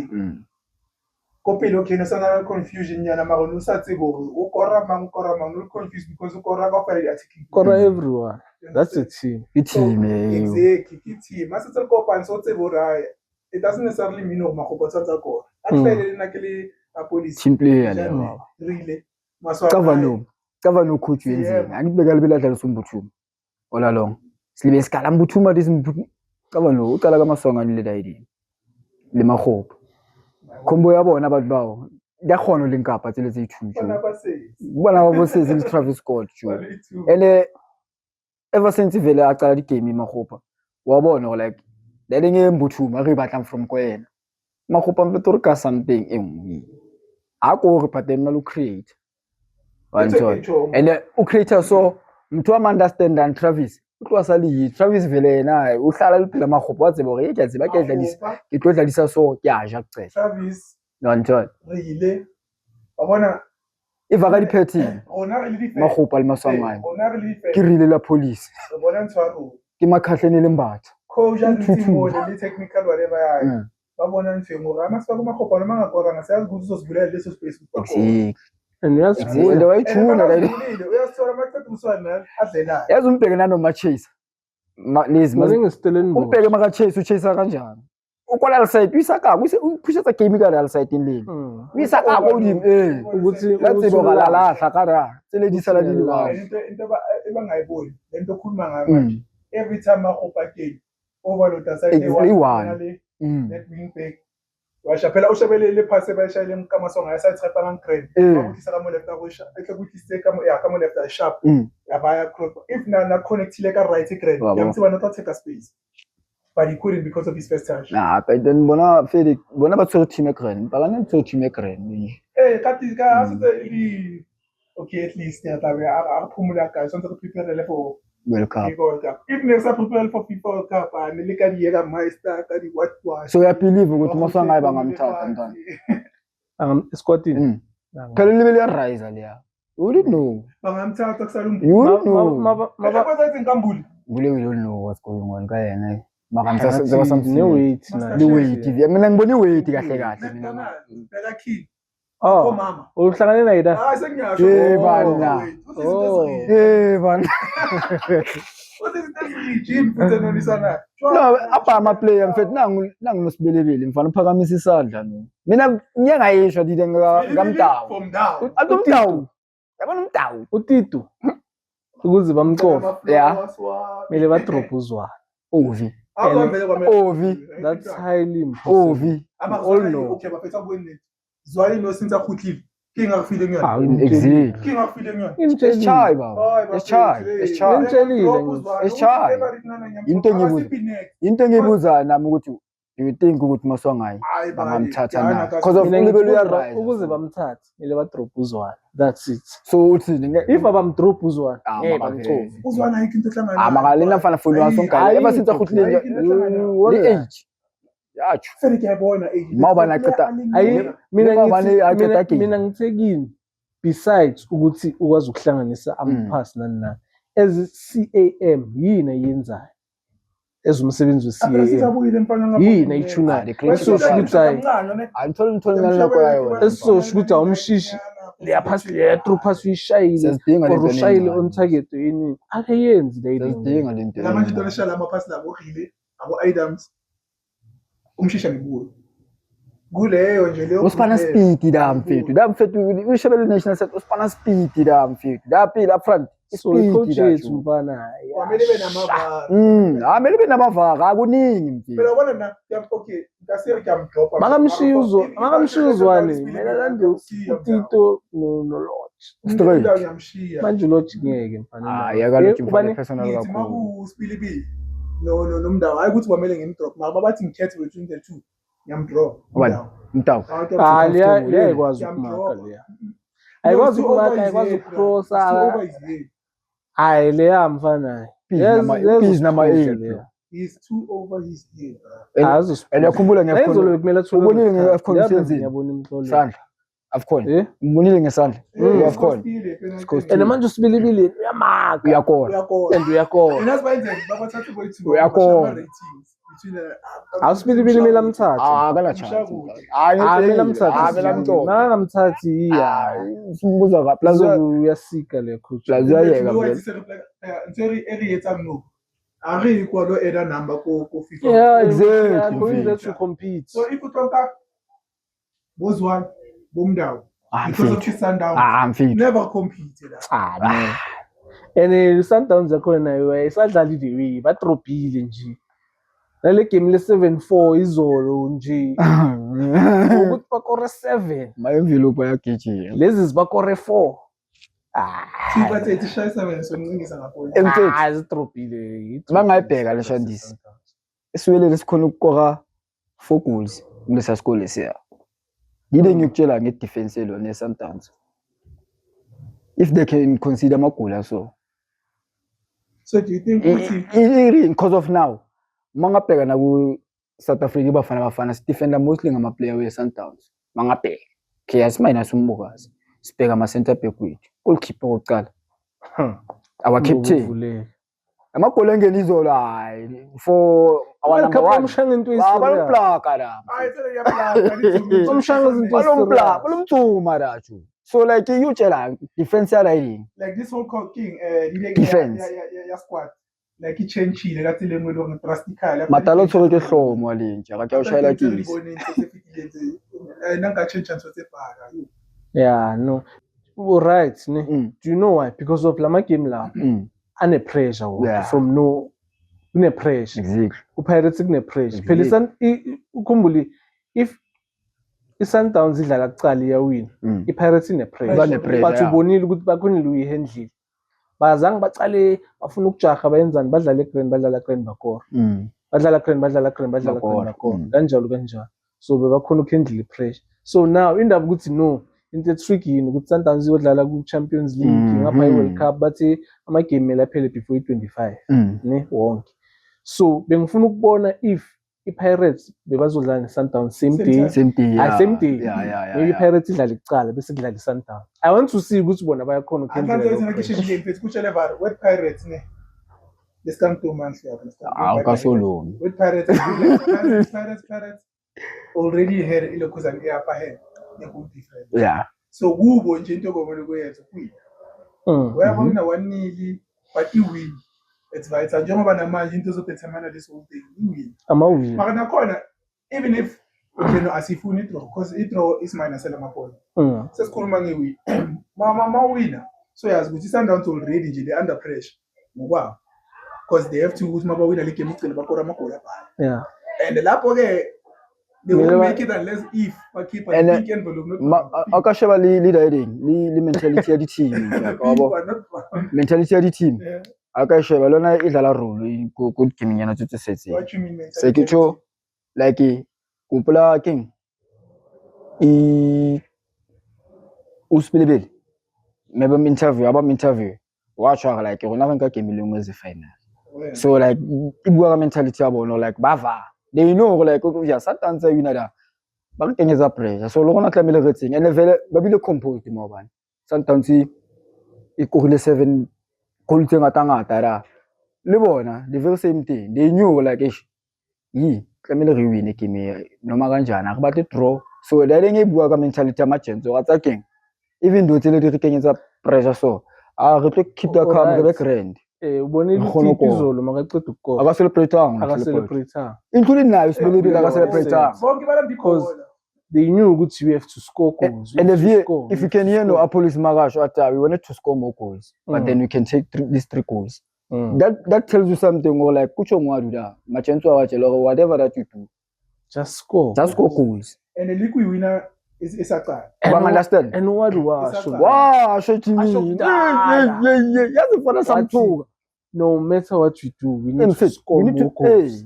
kopelo okay no sana confusion yana mara no sa tsebo o kora mang no confused because o kora ka file attacking Kora everyone. That's a team. Team exactly team mase tse kopang so tsebo ra it doesn't necessarily mean o magopo tsa kora actually le nakele a police team player le. really Cover no coach wenzeni. Angibeka libela dlala sombuthuma. All along. Silibe sikala mbuthuma disimbuthuma. Cover no uqala kamasonga ni le dayidi. Le magopo. Khombo ya bona abantu bawo. Ngiyakghona link up atsele tse ithujo. Bona ba bosese le Travis Scott jo. And ever since vele aqala di game magopa. Wa bona like le lenge mbuthuma re batlang from kwena. Magopa mpeto ka something engwe. Ako re pattern lo create. And u creator so mtu wa understand and Travis utlwasali Travis vele yena uhlala liphila magopa wa tsebo re ke tseba ke dlalisa ke tlo dlalisa so ke a ja qetsa Travis Nantoni really wabona ivaka di petting ona re le di magopa le maswangane ona re le di ke rile la police bona ntshwaro ke makhahlene le mbatha koja ntimo le technical whatever ya ba bona ntshemo ga masifaka magopa le mangakora ngase ukuthi uzosibulela leso space exactly And yes, and the way tuna like uyasithola maqedwe uswana adlela yazi umbheke nano Chase lezi Maningi Stellenbosch. umbheke maka Chase uchase kanjani ukola side uyisaka uphusha tsa game ka real side indeni uyisaka ko di ukuthi let's go la kara tsele di sala di liwa into ebangayiboni lento okhuluma ngayo manje every time magopa game overload aside one let wing back washa phela ushabelele pass bayishayile emkamasonga yasayitrapa ngangrade ukuthi ka mo left akusha ukuthi seka ka mo left sharp yabaya cross if na connectile ka right grade yamthiba not take a space but he couldn't because of his first touch but then bona Felix bona ba tsho team grade ba lana tsho team grade kati ka asitse okay at least ya tabe a phumula ka sonto go prepare for World Cup. If next prepare for FIFA World Cup and le ka di yeka master ka di what so ya believe ukuthi maswanga ba ngamthatha ntwana Scotty. phela level ya rise leya you don't know bangamthatha kusala umbuso you don't know mabakwenza inkambuli we don't know what's going on ka yena makamsa there was something No wait. the weight mina ngibona iweight kahle kahle mina beka key Oh, mama uhlangane naye da. sengiyasho bana bana what is that regime futhi nonisana no apha ama player mfethu nangu nosibelebele mfana uphakamisa isandla no mina ngiyangayisho dide ngamdawu from down atomdawu yabona umdawu Utito. Ukuze bamcofa. Yeah. Mele ba drop uzwa. Ovi Awuvele kwamele. Ovi. That's highly impossible. Ovi. all know. Okay, bafetha kubonile. Zwali no since akhutlile. King akufile ngiyona. Ah, Exactly. King akufile ngiyona. It's chai baba. It's chai. It's chai. It's chai. Into engiyibuza nami ukuthi do you think ukuthi maswangayi bangamthatha na because of level uyarise Ukuze bamthathe, ile ba drop uzwana. That's it. so uthini If abamdrop uzwana, ngeke makavele. bamcofe. Uzwana ayikho into ehlangana. makalena mfana foni wasonkayi ever since akhuthile le age yacho Fene kuyabona age. Mawuba naqeda Ayi mina ngithekini besides ukuthi ukwazi ukuhlanganisa amapass nani nani. As CAM yini ayenzayo? Ezumsebenzi we-CAM. Sisabuyile mfana ngapha. Yini ayithunayo? Esosho ukuthi hayi, ayitholi ngani lakho yayo esosho ukuthi awumshishi leyaphasi leyatru pass uyishayile siyazidinga or lento ushayile on target yini. Akayenzi le into. siyazidinga lento Lamanje into leshala amaphasi labo Rile, abo Adams. Umshisha ngibuyo. Kuleyo nje leyo. usipana speed da mfethu uyishebele national set usipana speed da mfethu da phila up front So coach yethu mfana. Kwamele benamava. amele benamavaka akuningi mfethu Phela ubona na okay, ngasere kuyamdropa. Makamshiya uzwane. Mina lande uTito no Lodge. straight Yamshiya. Manje uLodge ngeke mfana. yakalothi mfana ubani personal Ngithi kakhulu makuSpilibili. No nomndawo. Hayi ukuthi kwamele ngimdrop. Mara babathi ngikhethe between the two. Ngiyamdrop. mtawu Liyakwazi ukumaka leya. Ayikwazi ukumaka, ayikwazi ukukrosa. Hayi leya mfana. Peace nama 8 He's too over his head. yakhumbula Ngiyakholwa kumele athole. ubonile nge-AFCON usenzile Ngiyabona imhlolo. sandla AFCON Eh? umbonile ngesandla AFCON And manje uSibilibili uyamaka. uyakona And uyakona. That's why babathathe boyithu. Uyakona. AwuSibilibili mela mthathe. akala chance Mela mthathe. mela mthathe Makamthathi iya. simbuza ka plus Uyasika le coach. plus uyayeka vele Nteri eliyetsa no. Ari ikwalo era number ko FIFA. Yeah, Exactly. you are going there to compete. So if utonka bozwan bomdawo. Because of his sundown. mfethu Never competed. No. And Sundowns yakhona nayo isadlalile way batropile nje. Nale game le 7-4 izolo nje. Ukuthi bakore 7. my envelope ayagijima Lezi zibakore 4. Sibathe ishayisa wena soningisa ngapho. mfethu Zitropile. Bangayibheka le Shandisi. esiwelele sikhona ukukora 4 goals kulesa sikole siya yile ngikutshela ngedefense lo neSundowns if they can consider amagoli so So do you think because of now mangabheka na ku South Africa bafana defender mostly ngama player we Sundowns mangabheka KS minus umbukazi sibheka ama center back wethu goalkeeper oqala our captain amagoli engene izolo hayi for our number 1 balomplaka la balomtsuma lacho so like you tshela defense line like this whole king Defense. ya squad like ichenchile kathi le ngwelo ngedrastically matalo tsholo ke hlomo lentsha ka ke o shayela kisi nanga change nto tsebhaka Yeah, no. All right, ne. Do you know why? Because of lama game la. Ane pressure from no une pressure. exactly Upirates kune pressure. Phela ukhumbuli if iSundowns idlala kuqala iyawina. iPirates ine pressure. But ubonile ukuthi bakhonile uyihandle. Bazange baqale bafuna ukujaha bayenzani badlala eGrand badlala eGrand bakora. Badlala eGrand bakora. Kanjalo. So bebakhona ukuhandle pressure. So now indaba ukuthi no into tricky ukuthi Sundowns iyodlala ku Champions League ngapha iWorld Cup bathi ama game laphele before 25 ne wonke. So bengifuna ukubona if iPirates bebazodlala neSundowns same day. Maybe iPirates idlala ikuqala bese kudlala iSundowns. I want to see ukuthi bona bayakhona ukhendlela kuchele var with Pirates ne this come 2 months here awukasolo with Pirates already had ilokuzana eupper hand different so kubo nje into komele kuyenza kuyi uyabona 1-0 but you win it's vital njengoba namanje into zodetermine this whole thing win amawin mara nakhona even if okay asifuni draw because draw is minus amaphola sesikhuluma ngewin mama winner so yazi ukuthi Sundowns already nje they under pressure ngokwabo because they have to ukuthi mabawina le game ugcina bakora amagoli abhala. Yeah. And lapho ke they Mina won't ba- make it unless if bakhipha And, the pink envelope not akasheba leading le mentality ya di-team yabo mentality ya di-team Yeah. akasheba lona idlala role ku game yana tse setse What you mean se ke tjho like kupula king uSpilibeli maybe interview watch like rona nka game le ngwe ze final. So like ibua ka mentality ya bona like bava they know like ya sometimes you know that ba kenyetsa pressure so lo gona tlamele re tseng ene vele ba bile composed mo bana sometimes e kogile 7 goal tse ngata ra le bona the very same thing they knew like tlamele re win game noma kanjani ga batle draw so le reng e bua ka mentality ya matchentso ga tsa keng even though tsele di re kenyetsa pressure so re tlo keep the calm re be grand ubonile uTipi izolo makaqeda ukukora aka celebrate aka-celebrate including nayo Sibili aka celebrate bonke because they knew ukuthi we have to score goals. and if you can hear no Apollos Magasho at we wanted to score more goals but then we can take these 3 goals. That tells you something or like kucho ngwadu da machenzo awatshela or whatever that you do just score goals and the league winner is Isaka. Understand? And what washo Wow, shotini. Yeah. Yazi fana samthuka. No matter what we do, we need to score more goals.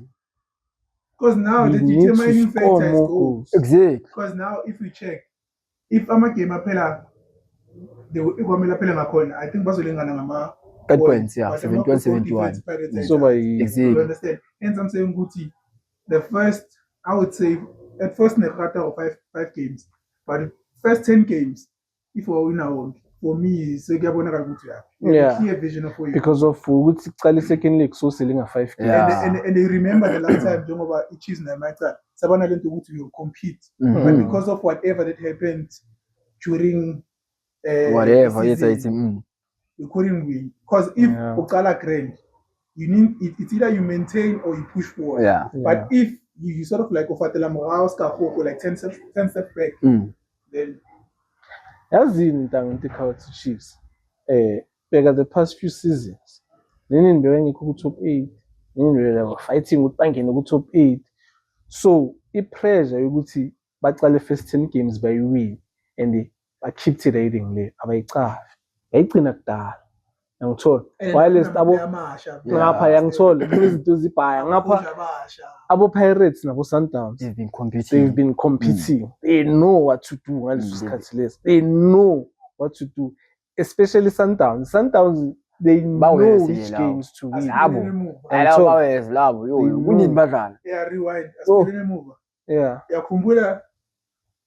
Because now the determining factor is goals. Exactly. Because now if we check, if ama game aphela, the igwamela phela ngakhona, I think bazolingana ngama 8 points, yeah, 71. So by exactly. You understand? Hence I'm saying Guti, the first, I would say, at first Nekata of five games, but the first 10 games, if we win our for me, it's a clear vision of what because of Uguti second league, so selling a 5 games. Yeah. And they remember the last time Jongova Ichis Namaita, Sabana Lento will compete. But because of whatever that happened during whatever, season, you couldn't win. Because if Okala grand, you need it's either you maintain or you push forward. Yeah. But if you sort of like Ofatela Moraus or like 10 steps back, then as in the Chiefs, because the past few seasons, then they were top 8, then they were fighting with banking to top 8. So the pressure you would see, but the first 10 games by win, and they keep it rating there. I think that ngithola wireless ngapha yangithola izinto zibhaya ngapha abo Pirates nabo Sundowns they've been competing. They know what to do ngaleso sikhathi lesi. They know what to do, especially Sundowns they know which games to win. Yeah, rewind. Yeah, yakhumbula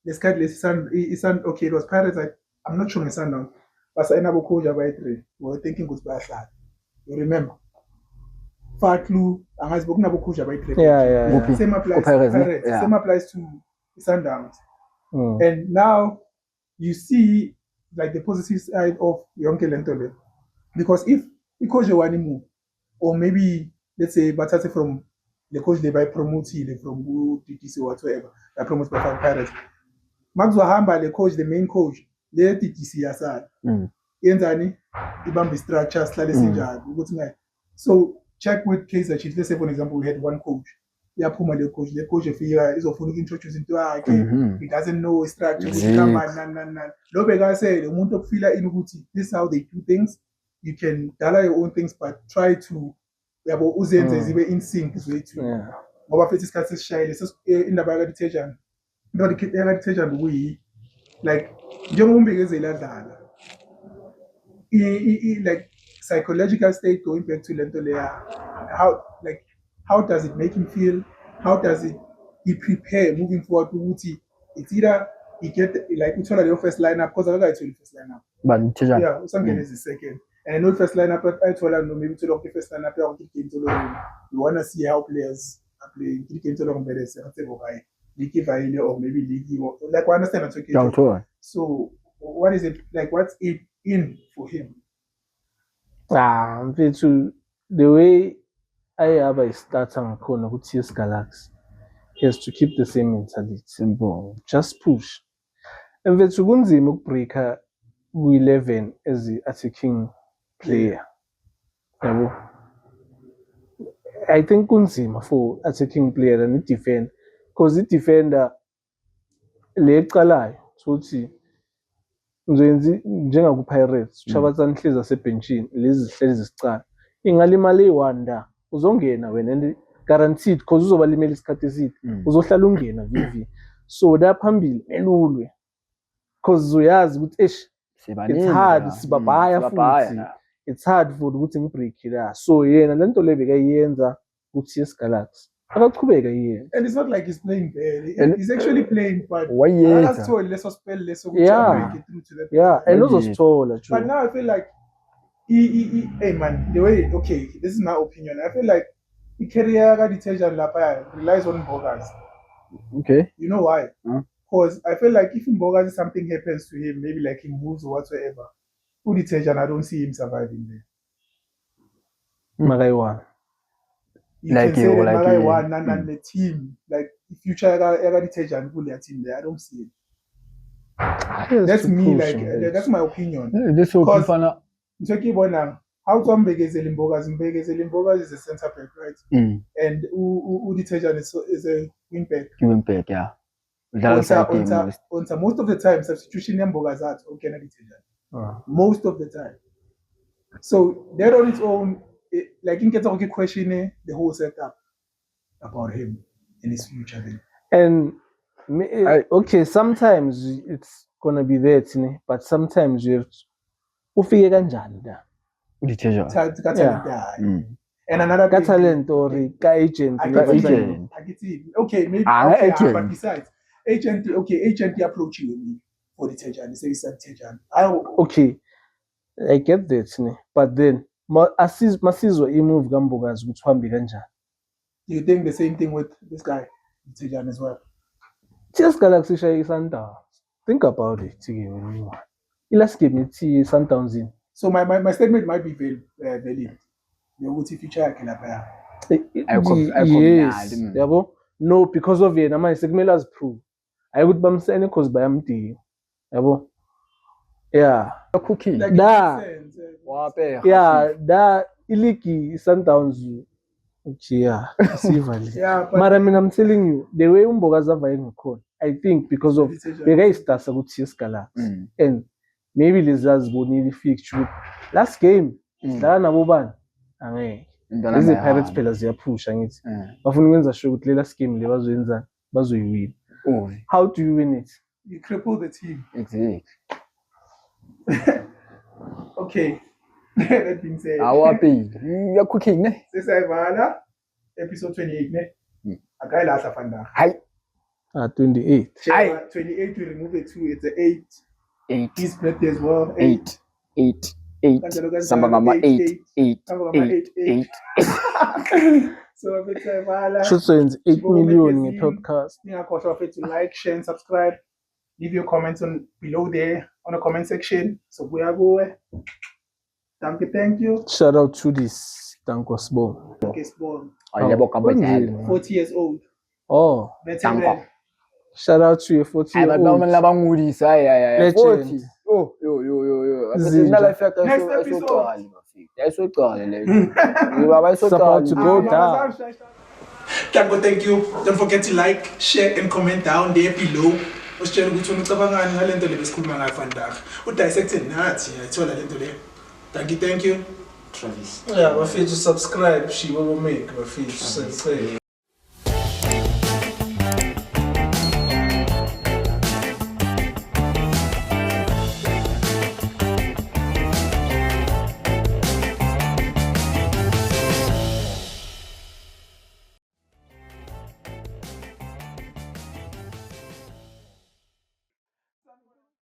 lesikhathi lesi okay, it was Pirates. I'm not sure Sundowns. But I never coach by 3. We were thinking goodbye flat. You remember? Fatlu, and I spoke never coach by 3. Yeah. Same applies to Pirates. Same applies to Sundowns. And now you see like the positive side of Yonke Lentole. Because if the coach Wanimu, or maybe let's say Batase from the coach they buy promoted from TTC or whatever, that promotes by Pirates. Max Wahamba, the coach, the main coach. Le TTC aside. Yenzani ibambi structure sihlale sinjani ukuthi ngayi. So check with Kaizer Chiefs. Let's say for example we had one coach. Yaphuma le coach efika izofuna ukintroduce into yakhe. He doesn't know structure ukuthi lo beka say umuntu okufila in ukuthi this is how they do things. You can dala your own things but try to yabo uzenze zibe in sync is way too. Ngoba futhi isikhathi sishayile indaba ka detergent. Into ka detergent kuyi like njengombikezelana dlala like psychological state going back to lento leya how does it make him feel, how does he prepare moving forward ukuthi it's either he get like uthola leyo first lineup because akayitholi first lineup but usangene as a second and I know first lineup ayithola no maybe uthola the first lineup ya games alone. You want to see how players are playing games alone better league or maybe league or like I understand that's okay. So what is it like? What's it in for him? Mfethu, the way I have a start on corner with TS Galaxy is to keep the same mentality. Simple. Just push. And mfethu kunzima ukubreaka ku-11 as the attacking player. Yabo. I think kunzima for attacking player than i-defender because i-defender le ecalayo futhi ngizoyenza njengaku-Pirates Shabatsani hlezi asebhenchini lezi zihleli zisicala ingalimala eyi-1 la uzongena wena and guaranteed because uzoba limela isikhathi eside uzohlala ungena VV so la phambili elulwe because uyazi ukuthi it's hard sibabhaya futhi it's hard for ukuthi ngibreak la so yena lento le bekayenza ukuthi yesigalaxy akachubeka yena and it's not like he's playing bad he's actually playing but wayenza leso spell leso yeah through to that and uzosithola but now I feel like hey man the way okay this is my opinion I feel like the career ka detergent lapha relies on Mbogazi. Okay. You know why? Because I feel like if Mbogazi something happens to him, maybe like he moves or whatsoever, who detergent, I don't see him surviving there. Magaiwan. You like can say that like Magaiwan and the team, like the future Ega detergent will their team there. I don't see it. That's me, like that's my opinion. This whole Because talking about now, how to Mbegezeli Mbogazi is a centre back, right? And who detergent is a wing back. Wing back, yeah. Most of the time, substitution Mbogazi okay, detergent. Most of the time. So that on its own, like in case of questioning the whole setup about him and his future. Then. And okay, sometimes it's gonna be there, but sometimes you have to. Ufike kanjani da? And another talent or agent. Okay, maybe but besides agent, agent approach you for the Tejan. Say it's a Tejan. Okay, I get that, but then Masizwa move Gambogas which one be kanjani. Do you think the same thing with this guy, Tejan as well? Just Galaxy Shay Sundowns. Think about it. Let's give me Sundowns in. So my statement might be valid. The future yes. No, because of it. My segment has proved. I would bump any cause by MT. Yeah. Cookie. Like that Iliki Sundowns. Yeah, yeah, but I mean, I'm telling you, the way Mbogazi call, I think because of the guy starts about Galaxy and maybe Lizards Boni fixture last game. Dana Boban, this is a Pirates players they are pushing it. Often wins a show with last game, they was win. How do you win it? You cripple the team. Exactly. Okay. That being said, you're cooking, ne? This is episode 28, ne? A guy last of under. Hi. 28. 28 we remove it 2, it's an 8. His birthday as well. 8. Sambangama 8. So if it's should say 8 million in a podcast. To like, share, and subscribe. Leave your comments on below there on the comment section. So we are going. Thank you. Shout out to this Dankos Bomb. 40 years old. Oh, shout out to you 40 years old. 40. Oh, yo. Next episode. Support to go down. Thank you. Don't forget to like, share, and comment down there below. Thank you. Travis. Yeah, my feed to subscribe. She will make my feed to say.